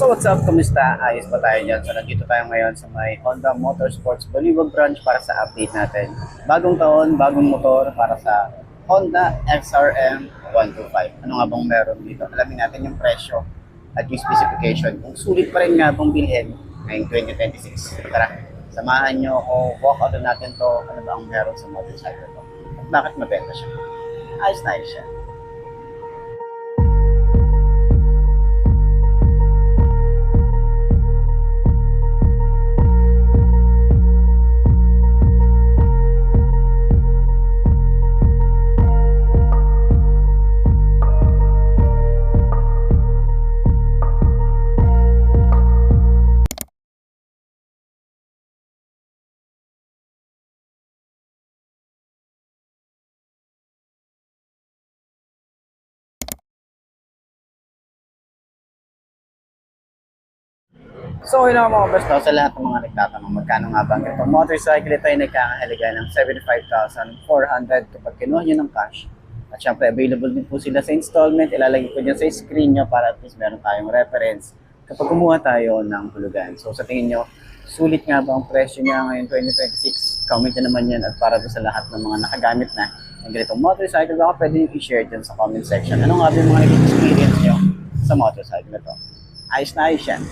So what's up? Kumusta? Ayos ba tayo dyan? So nandito tayo ngayon sa may Honda Motorsports Baliwag branch para sa update natin. Bagong taon, bagong motor para sa Honda XRM 125. Ano nga bang meron dito? Alamin natin yung presyo at yung specification. Kung sulit pa rin nga bang bilhin ngayong 2026. Tara, samahan nyo ako. Walk out natin to. Ano ba ang meron sa motorcycle to? At bakit mabenta siya? Ayos na ayos siya. So, yun mga best no, sa lahat ng mga nagtatanong magkano nga ba ito motorcycle, ito ay nagkakahalaga ng 75,400 kapag kinuha nyo ng cash. At syempre, available din po sila sa installment. Ilalagay ko dyan sa screen nyo para at least meron tayong reference kapag kumuha tayo ng hulugan. So, sa tingin nyo, sulit nga ba ang presyo niya ngayon 2026? Comment nyo naman yan at para sa lahat ng mga nakagamit na ng ganitong motorcycle, baka pwede nyo i-share dyan sa comment section. Ano nga ba yung mga naging experience nyo sa motorcycle na to? Ayos na ayos yan.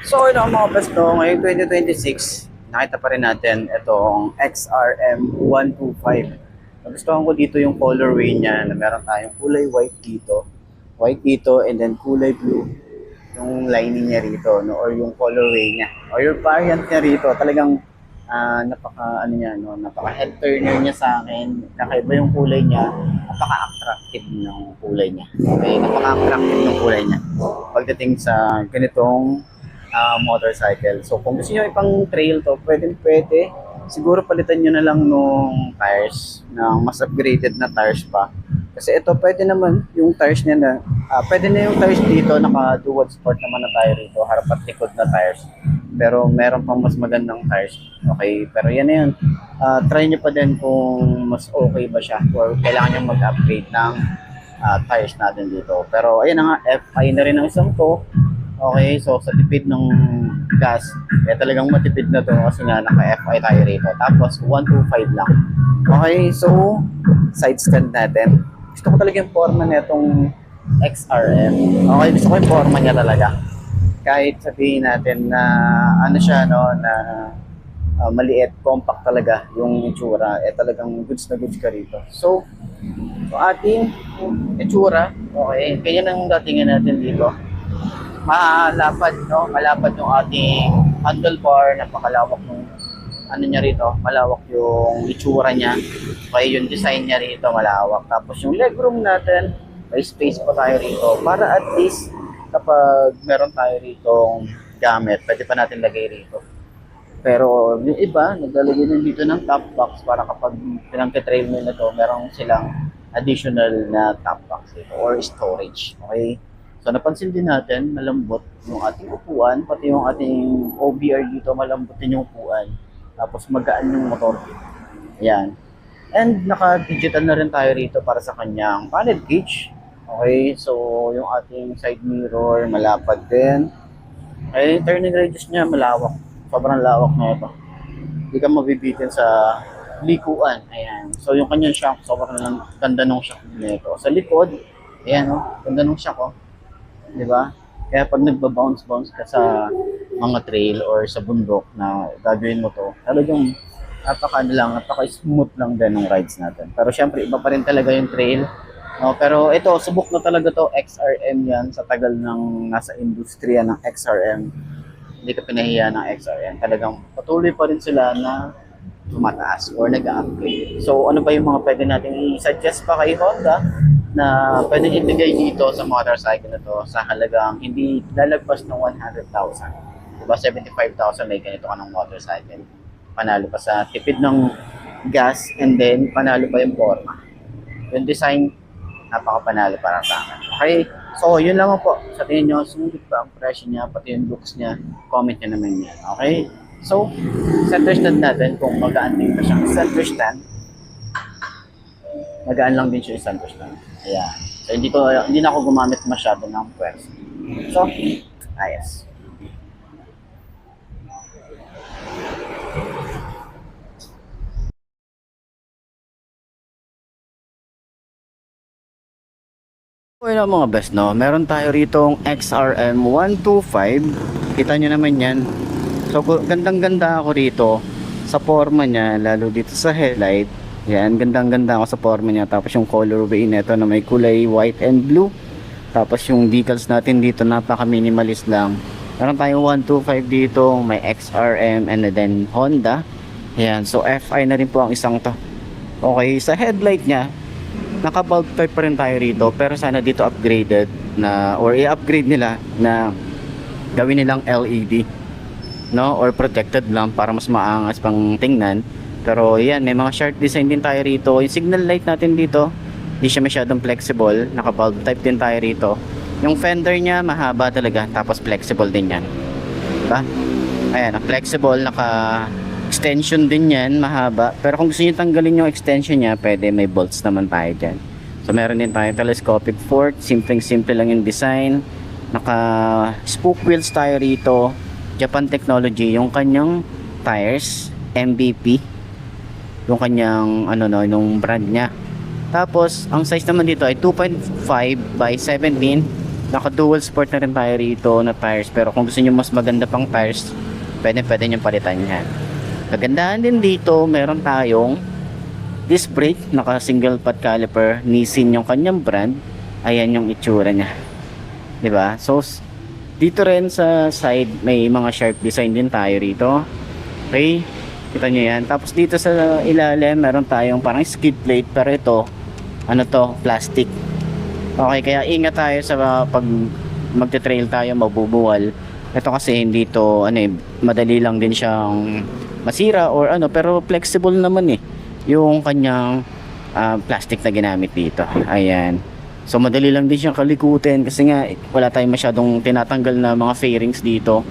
So yun ang mga best no, ngayong 2026, nakita pa rin natin itong XRM 125. Nagustuhan ko dito yung colorway niya na meron tayong kulay white dito and then kulay blue yung lining niya rito no, or yung colorway niya or yung variant niya rito. Talagang napaka ano niya no, napaka head turner niya sa akin. Kakaiba yung kulay niya, napaka-attractive ng kulay niya. Okay, napaka-attractive ng kulay niya pagdating sa ganitong motorcycle. So kung gusto niyo ipang trail to, pwede. Siguro palitan niyo na lang nung tires na mas upgraded na tires pa. Kasi ito pwede naman yung tires niya na pwede na yung tires dito, naka dual sport naman na tire rito, harap at likod na tires. Pero meron pang mas magandang tires. Okay, pero yan na yun. Try niyo pa din kung mas okay ba siya or kailangan niyo mag-upgrade ng tires natin dito. Pero ayun na nga, FI na rin ang isang to. Okay, so sa tipid ng gas, talagang matipid na to kasi nga naka-FI tayo rito. Tapos 125 lang. Okay, so side stand natin. Gusto ko talaga yung forma nitong XRM. Okay, gusto ko yung forma niya talaga. Kahit sabihin natin na ano siya no, na maliit, compact talaga yung itsura. Talagang goods na goods ka rito. So ating itsura, okay, kaya nang datingan natin dito. Malapad, no? Malapad yung ating handlebar, napakalawak ng ano niya rito, malawak yung itsura niya. Kaya yung design niya rito malawak. Tapos yung legroom natin, may space pa tayo rito para at least kapag meron tayo rito gamit, pwede pa natin lagay rito. Pero yung iba, naglalagay din dito ng top box para kapag pinang-trail mo na to, meron silang additional na top box dito or storage. Okay? So napansin din natin, malambot yung ating upuan, pati yung ating OBR dito, malambot din yung upuan. Tapos magaan yung motor. Ayan. And naka-digital na rin tayo rito para sa kanyang panel gauge. Okay, so yung ating side mirror, malapad din. Okay, turning radius niya, malawak. Sobrang lawak na ito. Hindi ka mabibitin sa likuan. Ayan. So yung kanyang shock, sobrang ganda ng shock nito. Sa likod, ayan ganda ng shock Di ba? Kaya pag nagba-bounce ka sa mga trail or sa bundok na gagawin mo to, talagang napaka-smooth lang din ng rides natin. Pero syempre, iba pa rin talaga yung trail. No, pero ito, subok na talaga to, XRM yan, sa tagal ng nasa industriya ng XRM. Hindi ka pinahiya ng XRM. Talagang patuloy pa rin sila na tumataas or nag-upgrade. So, ano ba yung mga pwede natin i-suggest pa kay Honda na pwede ibigay dito sa motorcycle na to sa halagang hindi lalagpas ng 100,000. Diba, 75,000 may ganito ka ng motorcycle. Panalo pa sa tipid ng gas and then panalo pa yung forma. Yung design, napakapanalo para sa akin. Okay, so yun lang po. Sa tingin nyo, sumunod ba ang presyo niya, pati yung looks niya, comment nyo naman yan. Okay, so center stand natin kung magaan din ba siyang center stand. Magaan lang din siya yung center stand. Ayan. So hindi na ako gumamit masyado ng pwersa. So, ayos. Well, mga best, no? Meron tayo rito XRM 125. Kita nyo naman yan. So, gandang-ganda ako rito sa forma niya, lalo dito sa headlight. Yan, gandang-ganda ako sa forma niya. Tapos yung colorway nito na may kulay white and blue. Tapos yung decals natin dito, napaka-minimalist lang. Meron tayong 125 dito, may XRM and then Honda. Yan, so FI na rin po ang isang to. Okay, sa headlight niya, naka-bulb type pa rin tayo rito, pero sana dito upgraded na, or i-upgrade nila na gawin nilang LED, no, or protected lang para mas maangas pang tingnan. Pero yan, may mga sharp design din tayo rito. Yung signal light natin dito, hindi siya masyadong flexible, naka-bulb type din tayo rito. Yung fender niya mahaba talaga, tapos flexible din yan, diba? Ayan, flexible, naka extension din yan, mahaba. Pero kung gusto nyo tanggalin yung extension niya, pwede, may bolts naman tayo dyan. So meron din tayo telescopic fork, simpleng-simple lang yung design. Naka spoke wheels tayo rito, Japan Technology, yung kanyang tires, MVP, yung kanyang ano no, yung brand niya. Tapos ang size naman dito ay 2.5 by 17. Naka dual sport na rin tayo rito na tires, pero kung gusto niyo mas maganda pang tires, pwede nyo palitan yan. Kagandahan din dito, meron tayong disc brake, naka single pot caliper, Nissin yung kanyang brand. Ayan yung itsura niya, diba? So dito rin sa side may mga sharp design din tayo rito. Okay, kita nyo yan. Tapos dito sa ilalim meron tayong parang skid plate, pero ito ano to, plastic. Okay, kaya ingat tayo sa pag magte-trail tayo, mabubuwal. Ito kasi hindi to ano eh, madali lang din siyang masira or ano, pero flexible naman eh yung kanyang plastic na ginamit dito. Ayan, so madali lang din siyang kalikutin kasi nga wala tayong masyadong tinatanggal na mga fairings dito.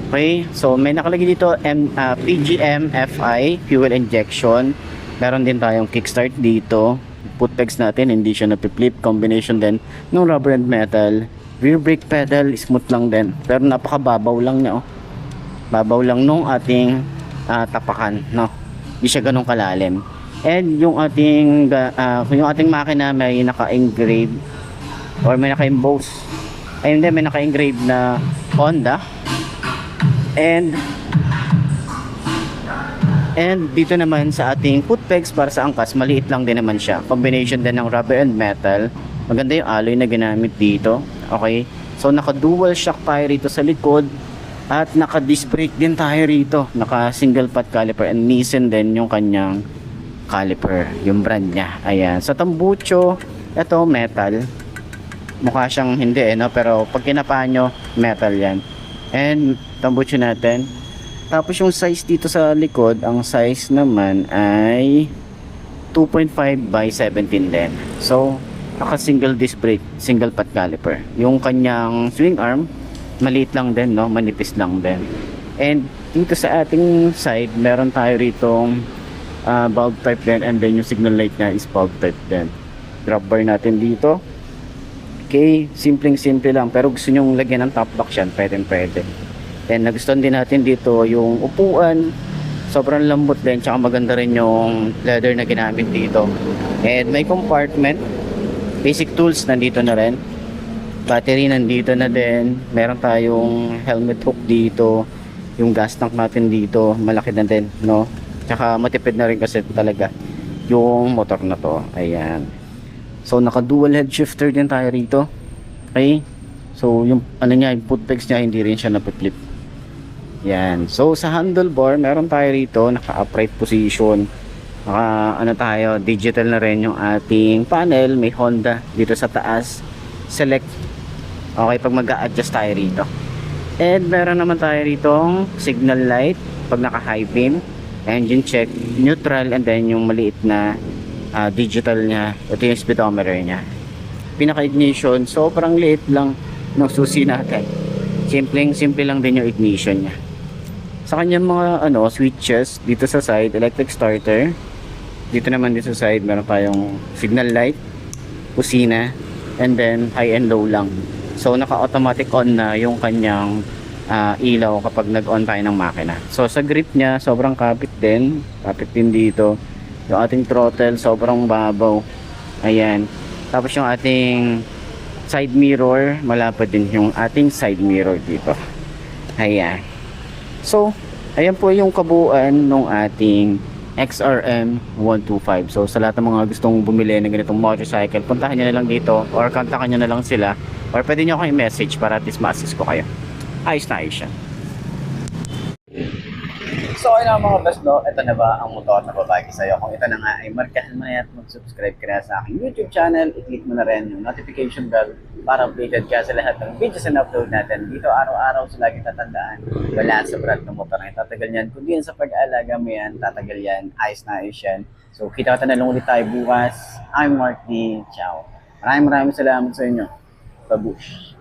Okay, so may nakalagay dito PGM FI fuel injection. Meron din tayong kickstart dito. Foot pegs natin hindi siya napiplit, combination din ng rubber and metal. Rear brake pedal smooth lang din, pero napakababaw lang niya, oh. Babaw lang nung ating tapakan, no, hindi siya ganun kalalim. And yung ating makina may naka-engrave or may naka-emboss, ay hindi, may naka-engrave na Honda. And dito naman sa ating foot pegs para sa angkas, maliit lang din naman siya, combination din ng rubber and metal. Maganda yung alloy na ginamit dito. Okay, so naka dual shock tayo rito sa likod. At naka disc brake din tayo rito, naka single pot caliper, and Nissin din yung kanyang caliper, yung brand niya. Ayan, sa tambucho, ito metal, mukha siyang hindi no, pero pag kinapa nyo, metal yan. And tambucho natin. Tapos yung size dito sa likod, ang size naman ay 2.5 by 17 din. So naka single disc brake, single pot caliper. Yung kanyang swing arm maliit lang din, no, manipis lang din. And dito sa ating side meron tayo ritong bulb type din, and then yung signal light niya is bulb type din. Grab bar natin dito. Okay, simple lang, pero gusto nyong lagyan ng top box yan, pwede. And nagustuhan din natin dito yung upuan, sobrang lambot din, tsaka maganda rin yung leather na ginamit dito. And may compartment, basic tools nandito na rin, battery nandito na din, meron tayong helmet hook dito, yung gas tank natin dito malaki na din, no, Tsaka matipid na rin kasi talaga yung motor na to. Ayan. So naka dual head shifter din tayo rito. Okay? So yung ano niya, yung foot pegs niya hindi rin siya napiflip. Yan. So sa handlebar, meron tayo rito naka upright position. Naka ano tayo, digital na rin yung ating panel, may Honda dito sa taas. Select. Okay, pag mag-a-adjust tayo rito. And meron naman tayo ritong signal light pag naka high beam, engine check, neutral, and then yung maliit na digital niya. Ito yung speedometer niya. Pinaka-ignition, sobrang liit lang ng susi natin. Simple lang din yung ignition niya. Sa kanyang mga switches dito sa side, electric starter. Dito naman dito sa side, meron tayong signal light, kusina, and then high and low lang. So naka-automatic on na yung kanyang ilaw kapag nag-on tayo ng makina. So sa grip niya, sobrang kapit din dito. Yung ating throttle, sobrang babaw. Ayan. Tapos yung ating side mirror, malapad din yung ating side mirror dito. Ayan. So, ayan po yung kabuuan ng ating XRM 125. So, sa lahat ng mga gustong bumili ng ganitong motorcycle, puntahan nyo na lang dito or kontakan nyo na lang sila or pwede nyo akong i-message para at least ma-assist ko kayo. Ayos na ayos yan. So ayun na mga best, no? Ito na ba ang motor na babagi sa'yo? Kung ito na nga ay markahan mo na at mag-subscribe ka na sa aking YouTube channel, i-click mo na rin yung notification bell para updated ka sa lahat ng videos na upload natin. Dito araw-araw sa lagi tatandaan, wala sa brand ng motor na tatagal yan. Kung diyan sa pag-aalaga mo yan, tatagal yan, ayos na ayos yan. So kita ka na lang ulit tayo bukas. I'm Mark D. Ciao. Maraming salamat sa inyo. Babush.